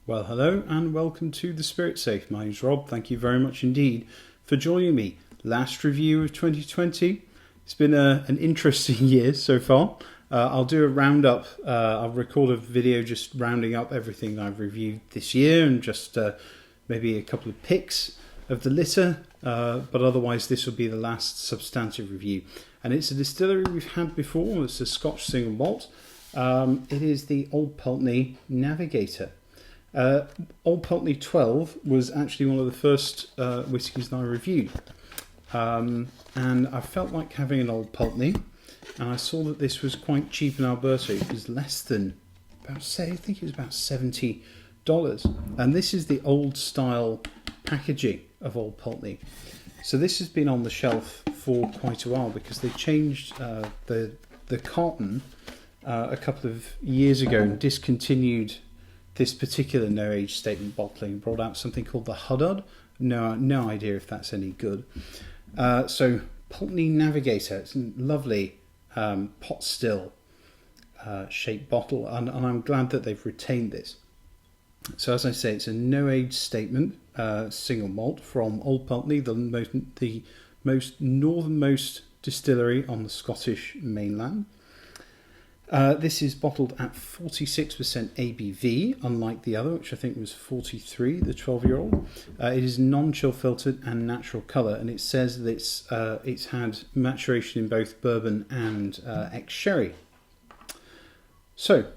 Well, hello and welcome to The Spirit Safe. My name's Rob. Thank you very much indeed for joining me. Last review of 2020. It's been an interesting year so far. I'll do a roundup. I'll record a video just rounding up everything I've reviewed this year and just maybe a couple of picks of the litter. But otherwise, this will be the last substantive review. And it's a distillery we've had before. It's a Scotch single malt. It is the Old Pulteney Navigator. Old Pulteney 12 was actually one of the first whiskies that I reviewed, and I felt like having an Old Pulteney, and I saw that this was quite cheap in Alberta. It was less than I think it was about $70, and this is the old style packaging of Old Pulteney. So this has been on the shelf for quite a while because they changed the carton a couple of years ago and discontinued this particular no age statement bottling, brought out something called the Huddud. No idea if that's any good. So Pulteney Navigator, it's a lovely pot still shaped bottle, and I'm glad that they've retained this. So as I say, it's a no age statement single malt from Old Pulteney, the most northernmost distillery on the Scottish mainland. This is bottled at 46% ABV, unlike the other, which I think was 43, the 12-year-old. It is non-chill filtered and natural colour, and it says that it's had maturation in both bourbon and ex-sherry. So,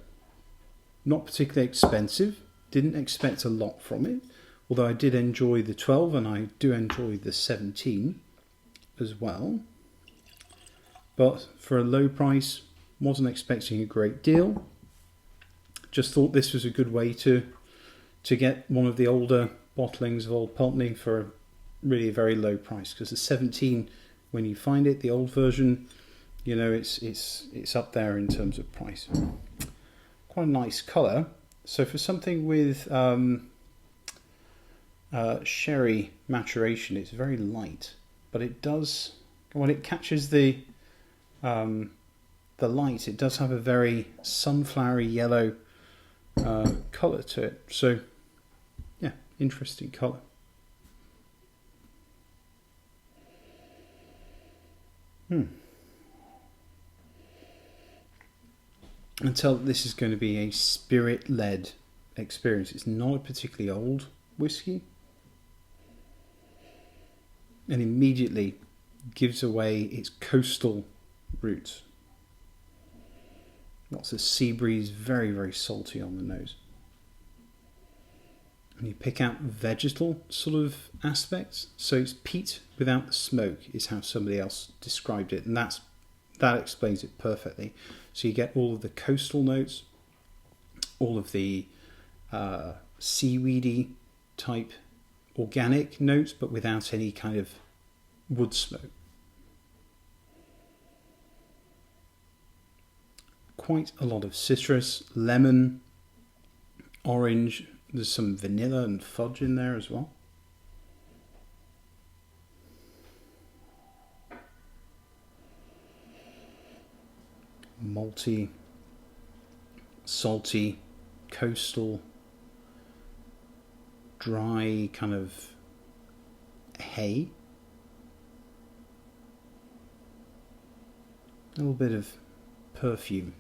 not particularly expensive. Didn't expect a lot from it, although I did enjoy the 12 and I do enjoy the 17 as well. But for a low price, wasn't expecting a great deal. Just thought this was a good way to get one of the older bottlings of Old Pulteney for really a very low price. Because the 17, when you find it, the old version, you know, it's up there in terms of price. Quite a nice colour. So for something with sherry maturation, it's very light, but it does, when it catches the light, it does have a very sunflowery yellow colour to it. So, yeah, interesting colour. And tell this is going to be a spirit-led experience. It's not a particularly old whiskey, and immediately gives away its coastal roots. Lots of sea breeze, very, very salty on the nose. And you pick out vegetal sort of aspects. So it's peat without the smoke is how somebody else described it. And that explains it perfectly. So you get all of the coastal notes, all of the seaweedy type organic notes, but without any kind of wood smoke. Quite a lot of citrus, lemon, orange. There's some vanilla and fudge in there as well. Malty, salty, coastal, dry kind of hay. A little bit of perfume.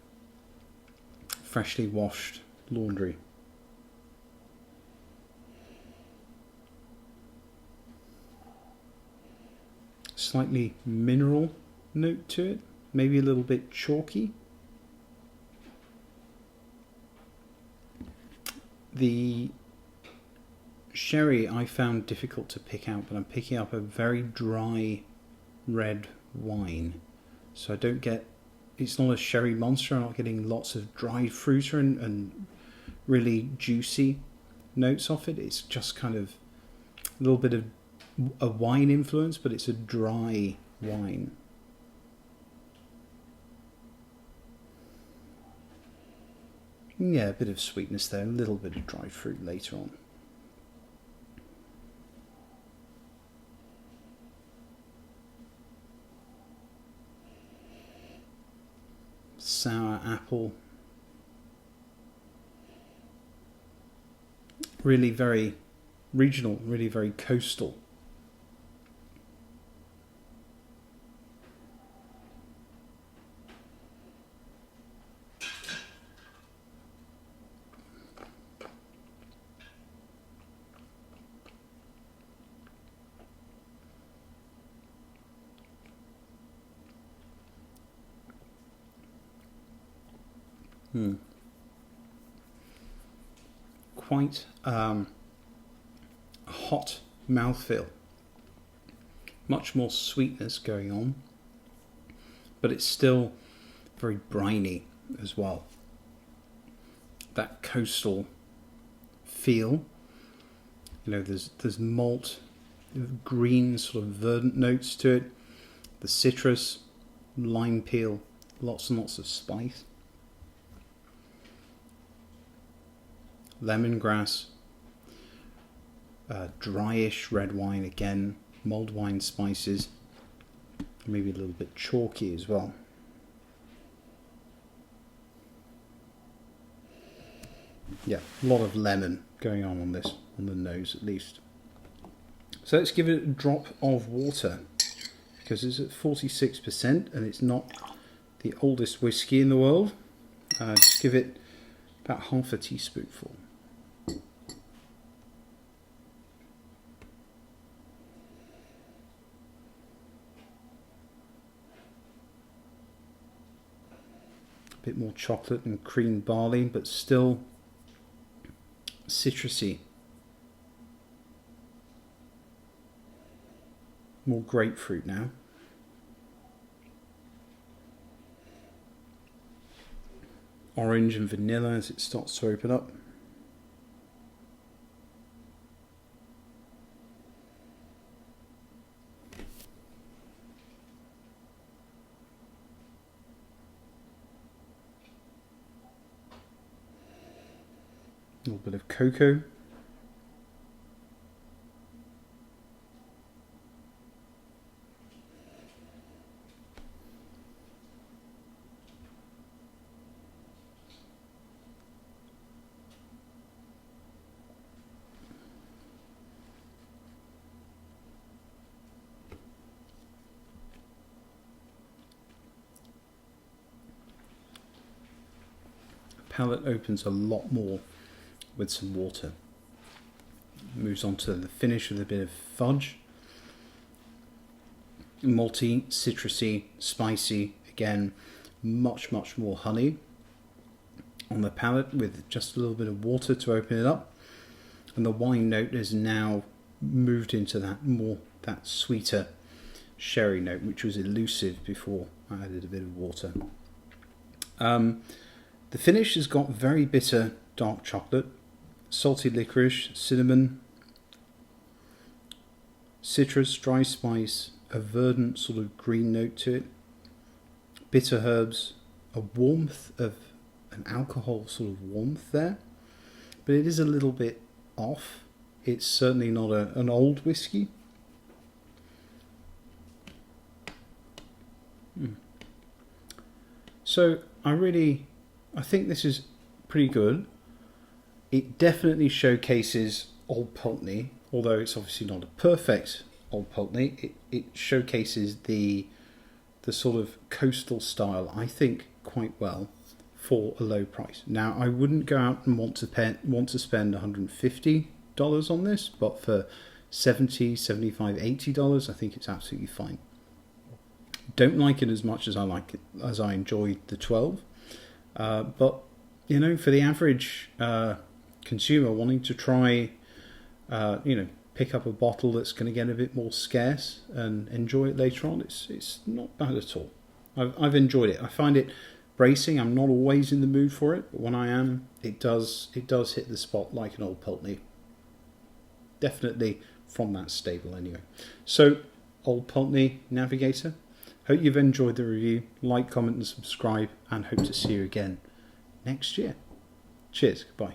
Freshly washed laundry. Slightly mineral note to it, maybe a little bit chalky. The sherry I found difficult to pick out, but I'm picking up a very dry red wine. So I don't get, it's not a sherry monster. I'm not getting lots of dried fruit and really juicy notes off it. It's just kind of a little bit of a wine influence, but it's a dry wine. Yeah, a bit of sweetness there, a little bit of dried fruit later on. Sour apple. really very regional, really very coastal. Quite a hot mouthfeel. Much more sweetness going on, but it's still very briny as well. That coastal feel. You know, there's malt, green sort of verdant notes to it. The citrus, lime peel, lots and lots of spice. Lemongrass, dryish red wine again, mulled wine spices, maybe a little bit chalky as well. Yeah, a lot of lemon going on this, on the nose at least. So let's give it a drop of water, because it's at 46% and it's not the oldest whiskey in the world. Just give it about half a teaspoonful. A bit more chocolate and cream barley, but still citrusy. More grapefruit now. Orange and vanilla as it starts to open up. A little bit of cocoa. Palate opens a lot more with some water. Moves on to the finish with a bit of fudge. Malty, citrusy, spicy. Again, much more honey on the palate with just a little bit of water to open it up. And the wine note has now moved into that sweeter sherry note, which was elusive before I added a bit of water. The finish has got very bitter dark chocolate, salty licorice, cinnamon, citrus, dry spice, a verdant sort of green note to it, bitter herbs, a warmth of an alcohol sort of warmth there, but it is a little bit off. It's certainly not an old whiskey. So I think this is pretty good. It definitely showcases Old Pulteney, although it's obviously not a perfect Old Pulteney. It showcases the sort of coastal style, I think, quite well for a low price. Now, I wouldn't go out and want to spend $150 on this, but for $70, $75, $80, I think it's absolutely fine. Don't like it as much as I enjoyed the 12, but you know, for the average consumer wanting to try, pick up a bottle that's going to get a bit more scarce and enjoy it later on, it's not bad at all. I've enjoyed it. I find it bracing. I'm not always in the mood for it, but when I am, it does hit the spot like an Old Pulteney. Definitely from that stable anyway. So, Old Pulteney Navigator. Hope you've enjoyed the review. Like, comment and subscribe, and hope to see you again next year. Cheers. Goodbye.